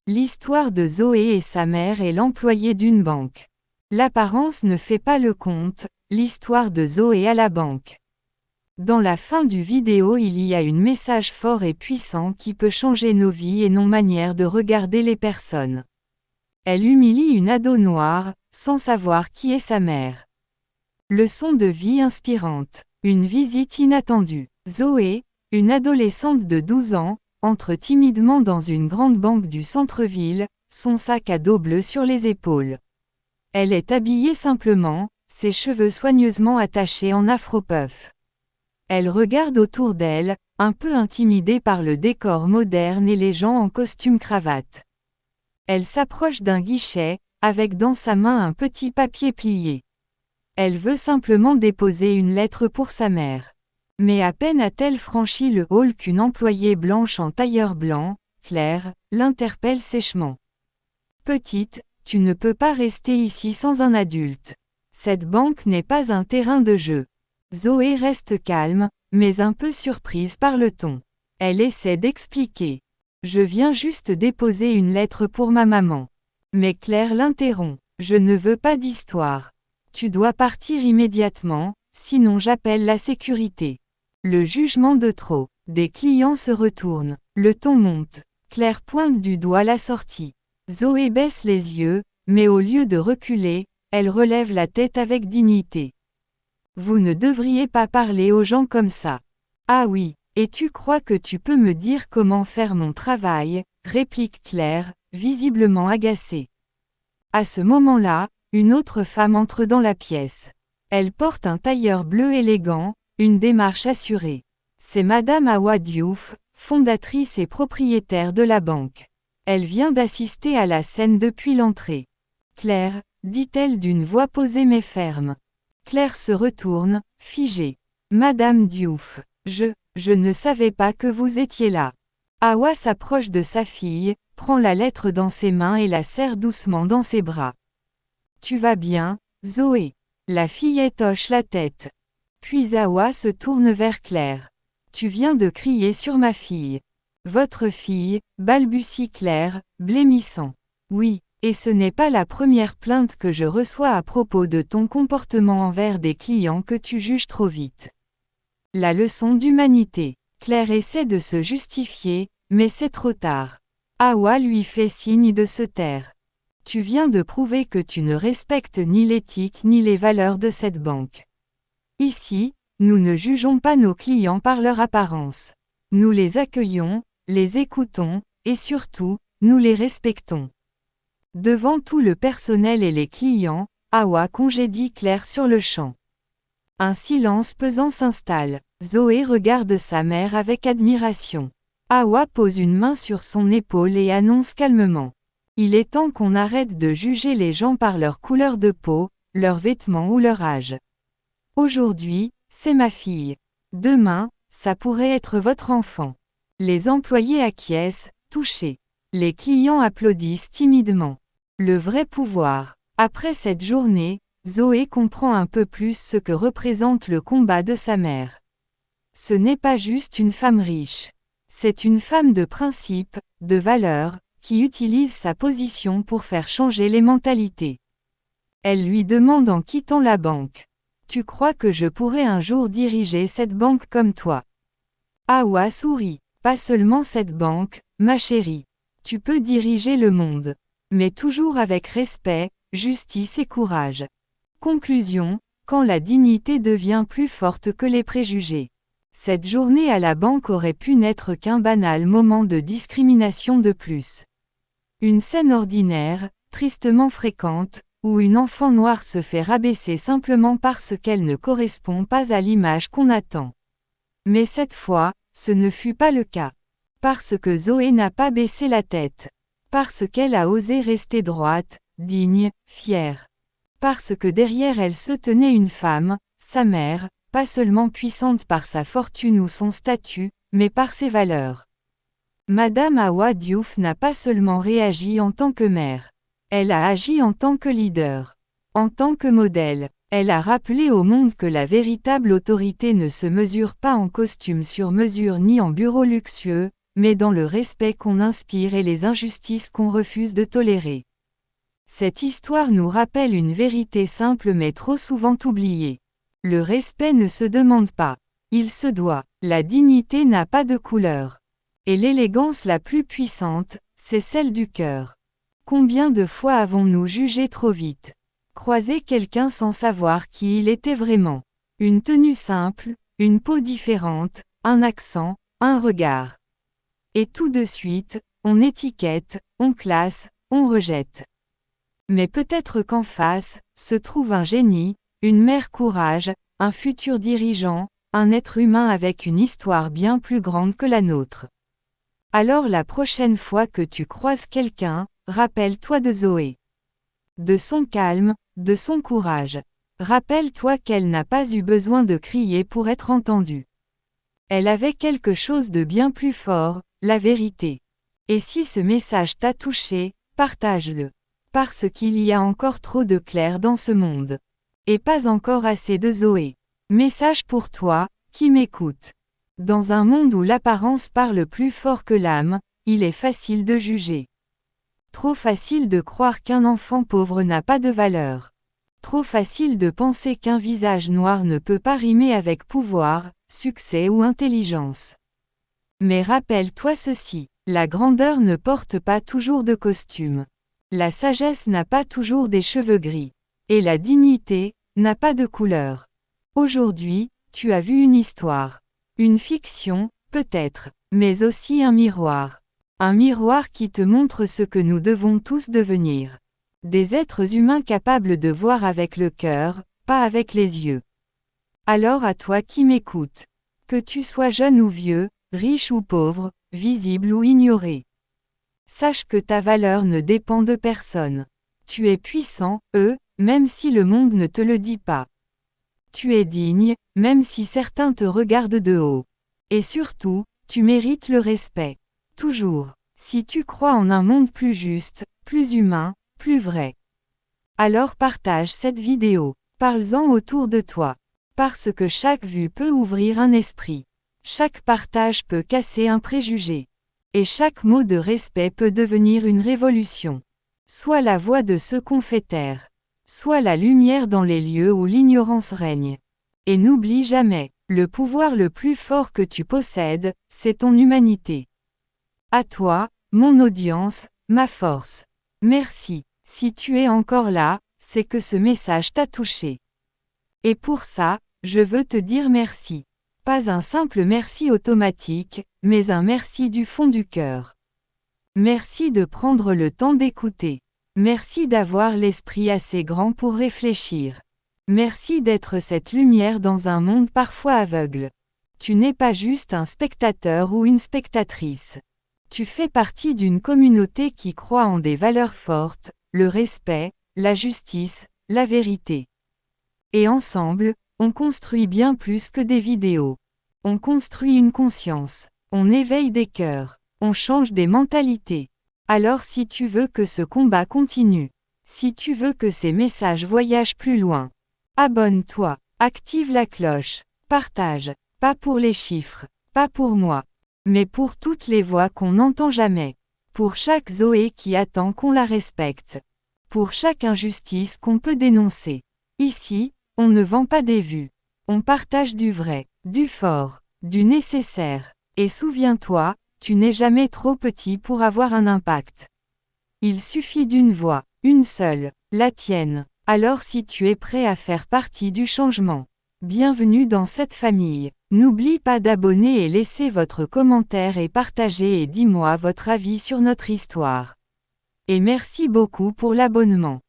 L'histoire de Zoé et sa mère est l'employé d'une banque. L'apparence ne fait pas le compte, l'histoire de Zoé à la banque. Dans la fin du vidéo il y a un message fort et puissant qui peut changer nos vies et nos manières de regarder les personnes. Elle humilie une ado noire, sans savoir qui est sa mère. Leçon de vie inspirante. Une visite inattendue. Zoé, une adolescente de 12 ans, entre timidement dans une grande banque du centre-ville, son sac à dos bleu sur les épaules. Elle est habillée simplement, ses cheveux soigneusement attachés en afro-puff. Elle regarde autour d'elle, un peu intimidée par le décor moderne et les gens en costume-cravate. Elle s'approche d'un guichet, avec dans sa main un petit papier plié. Elle veut simplement déposer une lettre pour sa mère. Mais à peine a-t-elle franchi le hall qu'une employée blanche en tailleur blanc, Claire, l'interpelle sèchement. « Petite, tu ne peux pas rester ici sans un adulte. Cette banque n'est pas un terrain de jeu. » Zoé reste calme, mais un peu surprise par le ton. Elle essaie d'expliquer. « Je viens juste déposer une lettre pour ma maman. » Mais Claire l'interrompt. « Je ne veux pas d'histoire. Tu dois partir immédiatement, sinon j'appelle la sécurité. » Le jugement de trop. Des clients se retournent. Le ton monte. Claire pointe du doigt la sortie. Zoé baisse les yeux, mais au lieu de reculer, elle relève la tête avec dignité. « Vous ne devriez pas parler aux gens comme ça. »« Ah oui, et tu crois que tu peux me dire comment faire mon travail ?» réplique Claire, visiblement agacée. À ce moment-là, une autre femme entre dans la pièce. Elle porte un tailleur bleu élégant, une démarche assurée. C'est Madame Hawa Diouf, fondatrice et propriétaire de la banque. Elle vient d'assister à la scène depuis l'entrée. « Claire », dit-elle d'une voix posée mais ferme. Claire se retourne, figée. « Madame Diouf, je ne savais pas que vous étiez là. » Hawa s'approche de sa fille, prend la lettre dans ses mains et la serre doucement dans ses bras. « Tu vas bien, Zoé ?» La fillette hoche la tête. Puis Hawa se tourne vers Claire. « Tu viens de crier sur ma fille. »« Votre fille » balbutie Claire, blêmissant. « Oui, et ce n'est pas la première plainte que je reçois à propos de ton comportement envers des clients que tu juges trop vite. » La leçon d'humanité. Claire essaie de se justifier, mais c'est trop tard. Hawa lui fait signe de se taire. « Tu viens de prouver que tu ne respectes ni l'éthique ni les valeurs de cette banque. Ici, nous ne jugeons pas nos clients par leur apparence. Nous les accueillons, les écoutons, et surtout, nous les respectons. » Devant tout le personnel et les clients, Hawa congédie Claire sur le champ. Un silence pesant s'installe. Zoé regarde sa mère avec admiration. Hawa pose une main sur son épaule et annonce calmement. « Il est temps qu'on arrête de juger les gens par leur couleur de peau, leurs vêtements ou leur âge. Aujourd'hui, c'est ma fille. Demain, ça pourrait être votre enfant. » Les employés acquiescent, touchés. Les clients applaudissent timidement. Le vrai pouvoir. Après cette journée, Zoé comprend un peu plus ce que représente le combat de sa mère. Ce n'est pas juste une femme riche. C'est une femme de principe, de valeurs, qui utilise sa position pour faire changer les mentalités. Elle lui demande en quittant la banque. « Tu crois que je pourrais un jour diriger cette banque comme toi ?» Hawa sourit. « Pas seulement cette banque, ma chérie. Tu peux diriger le monde. Mais toujours avec respect, justice et courage. » Conclusion, quand la dignité devient plus forte que les préjugés. Cette journée à la banque aurait pu n'être qu'un banal moment de discrimination de plus. Une scène ordinaire, tristement fréquente, où une enfant noire se fait rabaisser simplement parce qu'elle ne correspond pas à l'image qu'on attend. Mais cette fois, ce ne fut pas le cas. Parce que Zoé n'a pas baissé la tête. Parce qu'elle a osé rester droite, digne, fière. Parce que derrière elle se tenait une femme, sa mère, pas seulement puissante par sa fortune ou son statut, mais par ses valeurs. Madame Hawa Diouf n'a pas seulement réagi en tant que mère. Elle a agi en tant que leader. En tant que modèle, elle a rappelé au monde que la véritable autorité ne se mesure pas en costume sur mesure ni en bureau luxueux, mais dans le respect qu'on inspire et les injustices qu'on refuse de tolérer. Cette histoire nous rappelle une vérité simple mais trop souvent oubliée. Le respect ne se demande pas. Il se doit. La dignité n'a pas de couleur. Et l'élégance la plus puissante, c'est celle du cœur. Combien de fois avons-nous jugé trop vite? Croisé quelqu'un sans savoir qui il était vraiment. Une tenue simple, une peau différente, un accent, un regard. Et tout de suite, on étiquette, on classe, on rejette. Mais peut-être qu'en face, se trouve un génie, une mère courage, un futur dirigeant, un être humain avec une histoire bien plus grande que la nôtre. Alors la prochaine fois que tu croises quelqu'un, rappelle-toi de Zoé. De son calme, de son courage. Rappelle-toi qu'elle n'a pas eu besoin de crier pour être entendue. Elle avait quelque chose de bien plus fort, la vérité. Et si ce message t'a touché, partage-le. Parce qu'il y a encore trop de Claire dans ce monde. Et pas encore assez de Zoé. Message pour toi, qui m'écoute. Dans un monde où l'apparence parle plus fort que l'âme, il est facile de juger. Trop facile de croire qu'un enfant pauvre n'a pas de valeur. Trop facile de penser qu'un visage noir ne peut pas rimer avec pouvoir, succès ou intelligence. Mais rappelle-toi ceci, la grandeur ne porte pas toujours de costume. La sagesse n'a pas toujours des cheveux gris. Et la dignité n'a pas de couleur. Aujourd'hui, tu as vu une histoire. Une fiction, peut-être, mais aussi un miroir. Un miroir qui te montre ce que nous devons tous devenir. Des êtres humains capables de voir avec le cœur, pas avec les yeux. Alors à toi qui m'écoutes. Que tu sois jeune ou vieux, riche ou pauvre, visible ou ignoré. Sache que ta valeur ne dépend de personne. Tu es puissant, même si le monde ne te le dit pas. Tu es digne, même si certains te regardent de haut. Et surtout, tu mérites le respect. Toujours. Si tu crois en un monde plus juste, plus humain, plus vrai. Alors partage cette vidéo. Parle-en autour de toi. Parce que chaque vue peut ouvrir un esprit. Chaque partage peut casser un préjugé. Et chaque mot de respect peut devenir une révolution. Sois la voix de ceux qu'on fait taire. Sois la lumière dans les lieux où l'ignorance règne. Et n'oublie jamais, le pouvoir le plus fort que tu possèdes, c'est ton humanité. À toi, mon audience, ma force. Merci. Si tu es encore là, c'est que ce message t'a touché. Et pour ça, je veux te dire merci. Pas un simple merci automatique, mais un merci du fond du cœur. Merci de prendre le temps d'écouter. Merci d'avoir l'esprit assez grand pour réfléchir. Merci d'être cette lumière dans un monde parfois aveugle. Tu n'es pas juste un spectateur ou une spectatrice. Tu fais partie d'une communauté qui croit en des valeurs fortes, le respect, la justice, la vérité. Et ensemble, on construit bien plus que des vidéos. On construit une conscience. On éveille des cœurs. On change des mentalités. Alors si tu veux que ce combat continue, si tu veux que ces messages voyagent plus loin, abonne-toi, active la cloche, partage, pas pour les chiffres, pas pour moi, mais pour toutes les voix qu'on n'entend jamais, pour chaque Zoé qui attend qu'on la respecte, pour chaque injustice qu'on peut dénoncer. Ici, on ne vend pas des vues, on partage du vrai, du fort, du nécessaire, et souviens-toi, tu n'es jamais trop petit pour avoir un impact. Il suffit d'une voix, une seule, la tienne. Alors si tu es prêt à faire partie du changement, bienvenue dans cette famille. N'oublie pas d'abonner et laisser votre commentaire et partager et dis-moi votre avis sur notre histoire. Et merci beaucoup pour l'abonnement.